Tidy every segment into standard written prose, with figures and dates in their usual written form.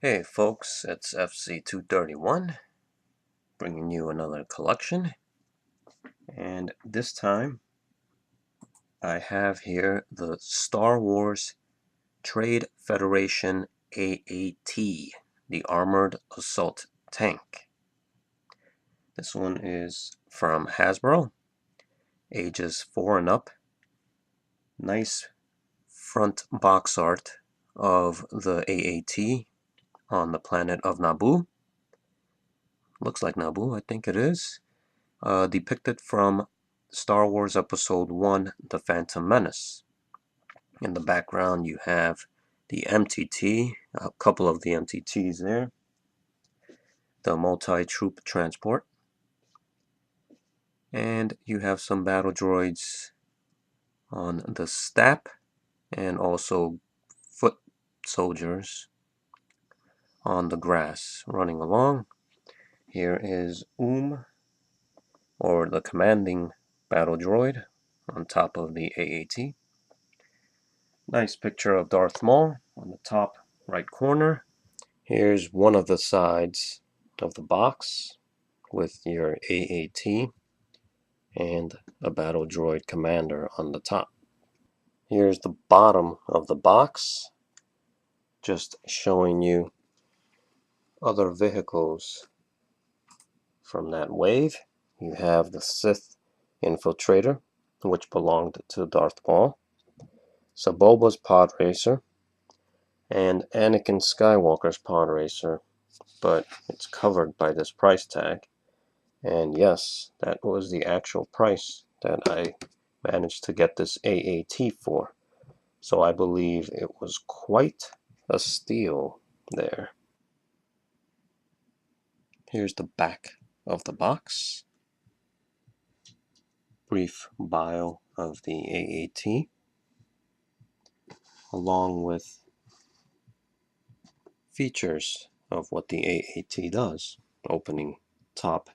Hey folks, it's FC231 bringing you another collection, and this time I have here the Star Wars Trade Federation AAT, the Armored Assault Tank. This one is from Hasbro, ages 4 and up. Nice front box art of the AAT on the planet of Naboo. Looks like Naboo, I think it is. Depicted from Star Wars Episode 1, The Phantom Menace. In the background you have the MTT, a couple of the MTTs there, the multi-troop transport, and you have some battle droids on the step, and also foot soldiers on the grass running along. Here is or the commanding battle droid, on top of the AAT. Nice picture of Darth Maul on the top right corner. Here's one of the sides of the box with your AAT and a battle droid commander on the top. Here's the bottom of the box, just showing you other vehicles from that wave. You have the Sith Infiltrator, which belonged to Darth Maul, Saboba's Pod Racer, and Anakin Skywalker's Pod Racer, but it's covered by this price tag. And yes, that was the actual price that I managed to get this AAT for. So I believe it was quite a steal there. Here's the back of the box. Brief bio of the AAT, along with features of what the AAT does. Opening top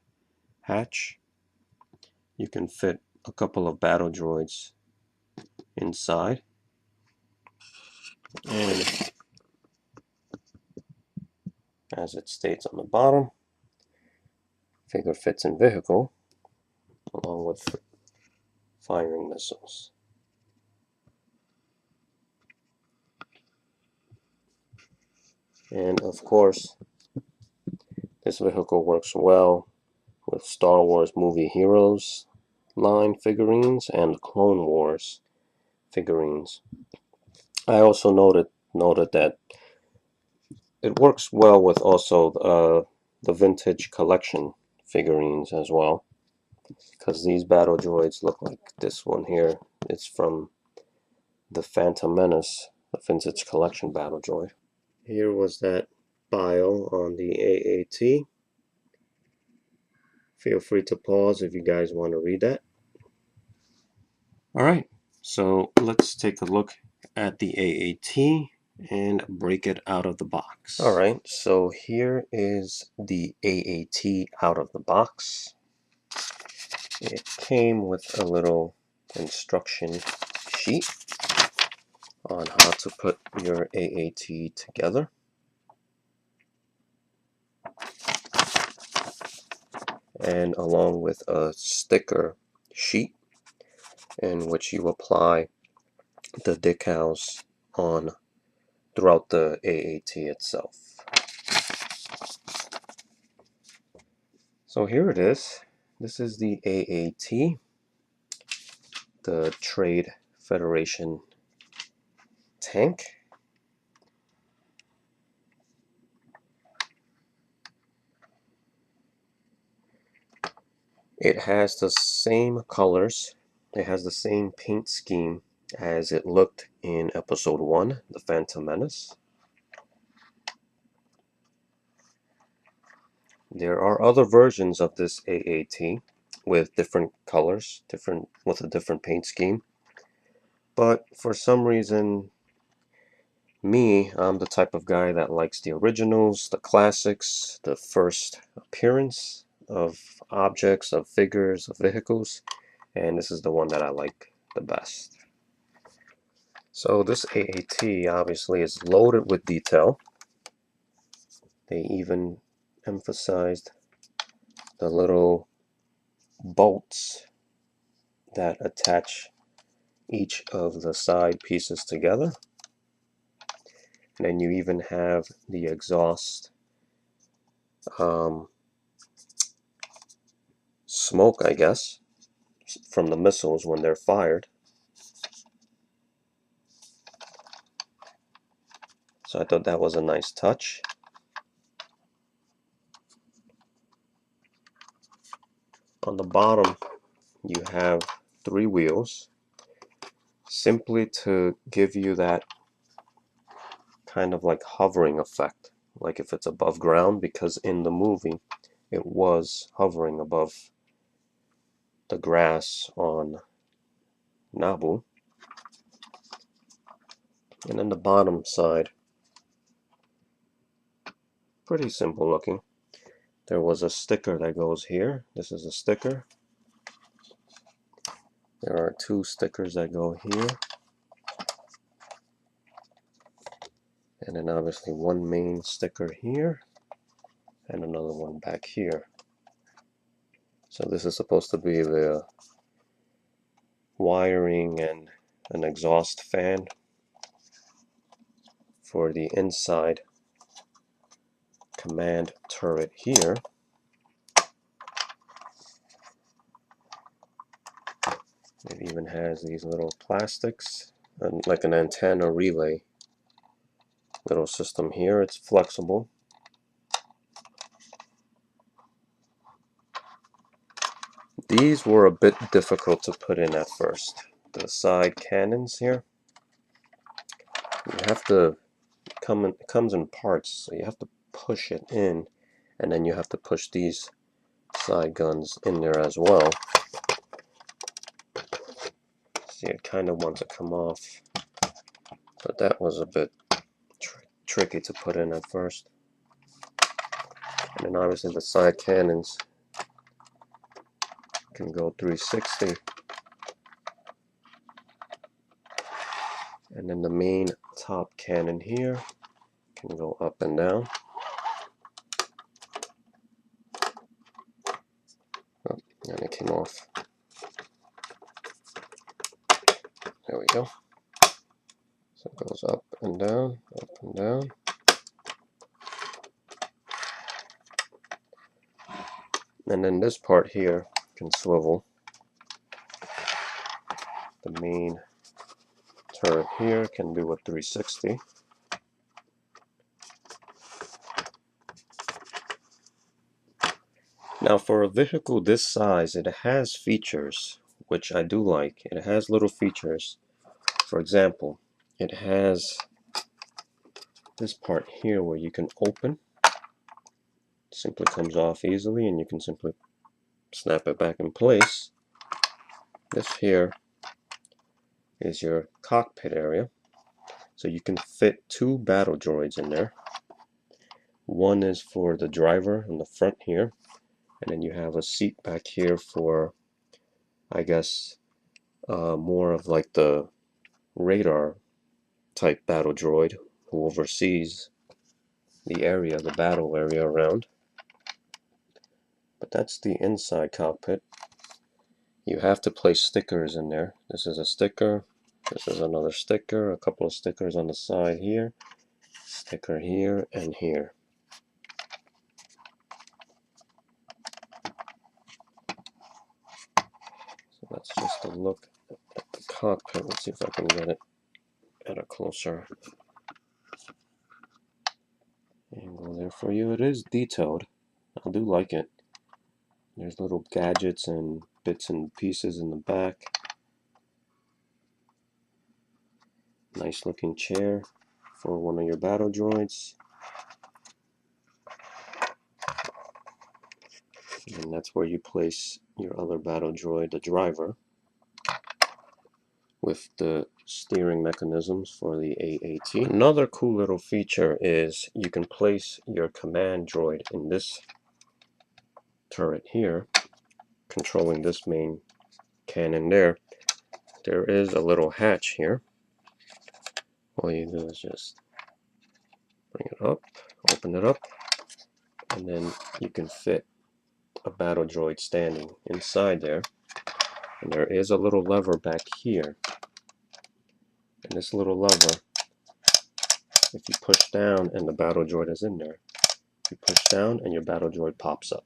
hatch. You can fit a couple of battle droids inside. And as it states on the bottom, figure fits in vehicle, along with firing missiles. And of course, this vehicle works well with Star Wars movie heroes line figurines and Clone Wars figurines. I also noted that it works well with also the vintage collection figurines as well, because these battle droids look like this one here. It's from the Phantom Menace, the vintage collection battle droid. Here was that bio on the AAT. Feel free to pause if you guys want to read that. Alright, so let's take a look at the AAT and break it out of the box. Alright, so here is the AAT out of the box. It came with a little instruction sheet on how to put your AAT together. And along with a sticker sheet in which you apply the decals on throughout the AAT itself. So here it is. This is the AAT, the Trade Federation tank. It has the same colors, it has the same paint scheme as it looked in Episode 1, The Phantom Menace. There are other versions of this AAT with different colors, with a different paint scheme. But for some reason, I'm the type of guy that likes the originals, the classics, the first appearance of objects, of figures, of vehicles, and this is the one that I like the best. So this AAT obviously is loaded with detail. They even emphasized the little bolts that attach each of the side pieces together. And then you even have the exhaust smoke, I guess, from the missiles when they're fired. So I thought that was a nice touch. On the bottom, you have 3 wheels, simply to give you that kind of like hovering effect, like if it's above ground, because in the movie it was hovering above the grass on Naboo. And then the bottom side, pretty simple looking. There was a sticker that goes here. This is a sticker. There are 2 stickers that go here. And then obviously one main sticker here and another one back here. So this is supposed to be the wiring and an exhaust fan for the inside command turret here. It even has these little plastics and like an antenna relay little system here. It's flexible. These were a bit difficult to put in at first. The side cannons here, you have to it comes in parts, so you have to push it in, and then you have to push these side guns in there as well. See, it kind of wants to come off, but that was a bit tricky to put in at first. And then obviously the side cannons can go 360, and then the main top cannon here can go up and down. Oh, and it came off. There we go. So it goes up and down, up and down. And then this part here can swivel. The main turret here can do a 360. Now for a vehicle this size, it has features which I do like. It has little features. For example, it has this part here where you can open. It simply comes off easily and you can simply snap it back in place. This here is your cockpit area. So you can fit 2 battle droids in there. One is for the driver in the front here, and then you have a seat back here for, I guess, more of like the radar type battle droid who oversees the area, the battle area around. But that's the inside cockpit. You have to place stickers in there. This is a sticker, this is another sticker, a couple of stickers on the side here, sticker here and here. So that's just a look at the cockpit. Let's see if I can get it at a closer angle there for you. It is detailed. I do like it. There's little gadgets and bits and pieces in the back. Nice looking chair for one of your battle droids. And that's where you place your other battle droid, the driver, with the steering mechanisms for the AAT. Another cool little feature is you can place your command droid in this turret here, controlling this main cannon there. There is a little hatch here. All you do is just bring it up, open it up, and then you can fit a battle droid standing inside there. And there is a little lever back here, and this little lever, if you push down and the battle droid is in there, you push down and your battle droid pops up.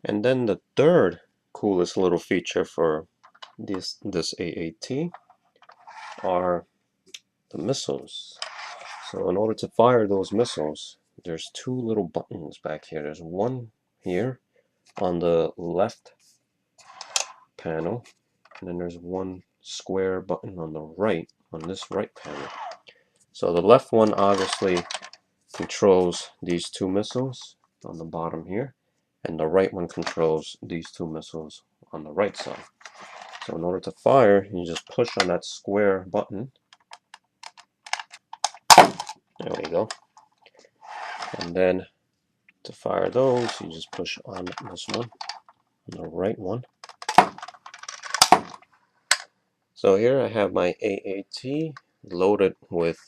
And then the third coolest little feature for this AAT are the missiles. So in order to fire those missiles, there's two little buttons back here. There's one here on the left panel, and then there's one square button on the right, on this right panel. So the left one obviously controls these two missiles on the bottom here, and the right one controls these two missiles on the right side. So in order to fire, you just push on that square button. There we go. And then to fire those, you just push on this one, on the right one. So here I have my AAT loaded with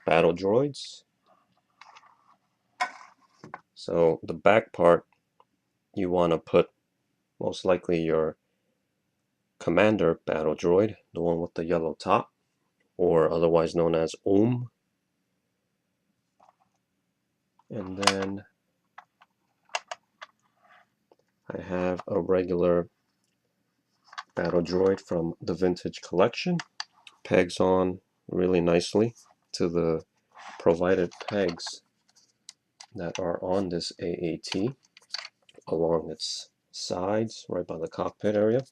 battle droids. So the back part, you want to put most likely your commander battle droid, the one with the yellow top, or otherwise known as OM. And then I have a regular battle droid from the vintage collection. Pegs on really nicely to the provided pegs that are on this AAT along its sides right by the cockpit area.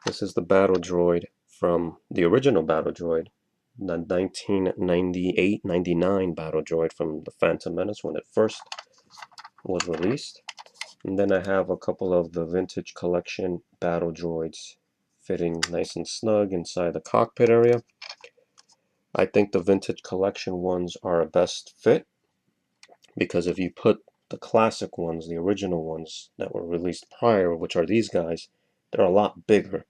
This is the battle droid from the original battle droid, the 1998-99 battle droid from the Phantom Menace when it first was released. And then I have a couple of the vintage collection battle droids fitting nice and snug inside the cockpit area. I think the vintage collection ones are a best fit, because if you put the classic ones, the original ones that were released prior, which are these guys, they're a lot bigger,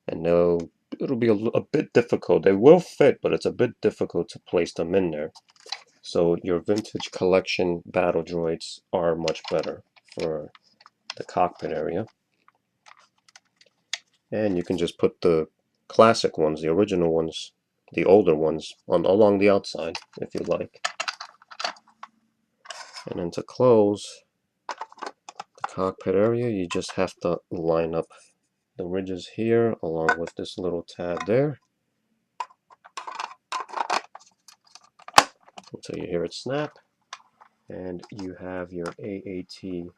and it'll be a bit difficult. They will fit, but it's a bit difficult to place them in there. So your vintage collection battle droids are much better for the cockpit area. And you can just put the classic ones, the original ones, the older ones, along the outside if you like. And then to close the cockpit area, you just have to line up the ridges here along with this little tab there until you hear it snap, and you have your AAT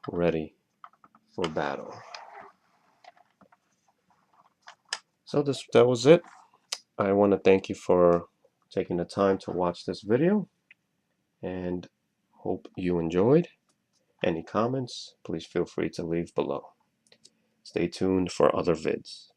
ready for battle. So that was it. I want to thank you for taking the time to watch this video, and hope you enjoyed. Any comments, please feel free to leave below. Stay tuned for other vids.